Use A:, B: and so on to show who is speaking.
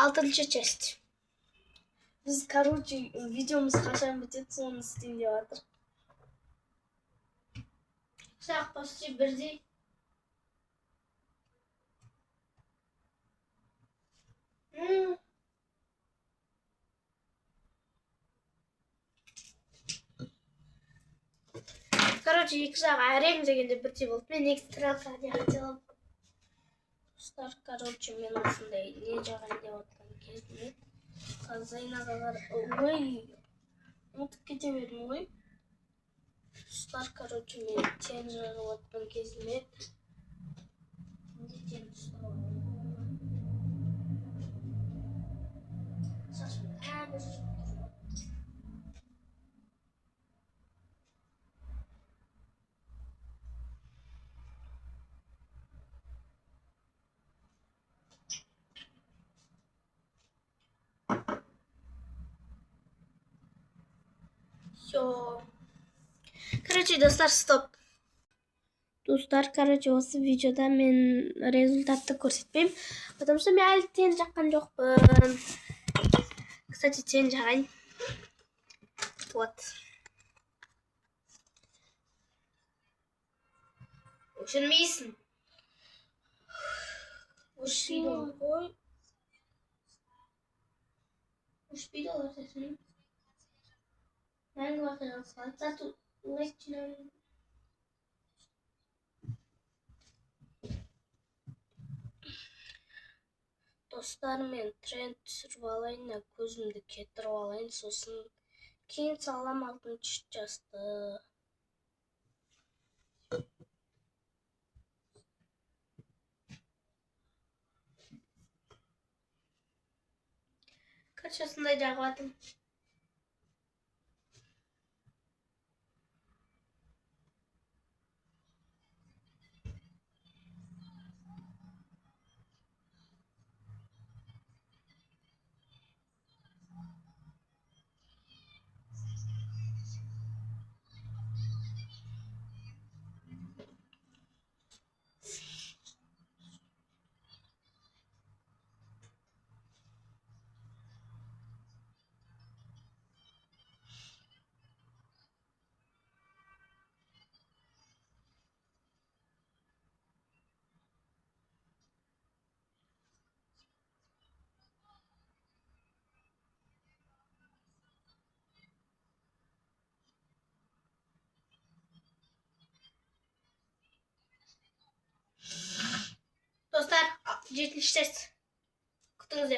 A: 6-ncı часть. Biz короче videomuz kaçan bitip sonra isteyince Şak başçı birdi. Короче, екі жағы әрең дегенде бірдей болды. Мен экстралка не хотела. Достар, короче, мен осындай не жағайын деп отқан кезінде Зайна ағалар ой ұмытып кете бердім ғой. Достар, короче, мен тең жағып отқан кезінде тең ұстап шашым әбір Все. Короче, достар, стоп. Достар, короче, осы видеода мен результатты көрсетпеймін. Потому что мен әлі тең жаққан жоқпын. Кстати, тең жағайын. Вот. Өшірмейсің. Өшпейді ғой. Өшпейді олар сәсін. Мәңгі уақиға салады. Заты лайк жинауын. Достар, мен тренд түсіріп алайын, көзімді кетіріп алайын, сосын кейін салам 6-ncı жасты. Короче, осындай жағып атым. Dostlar, 7. test. Kutunuz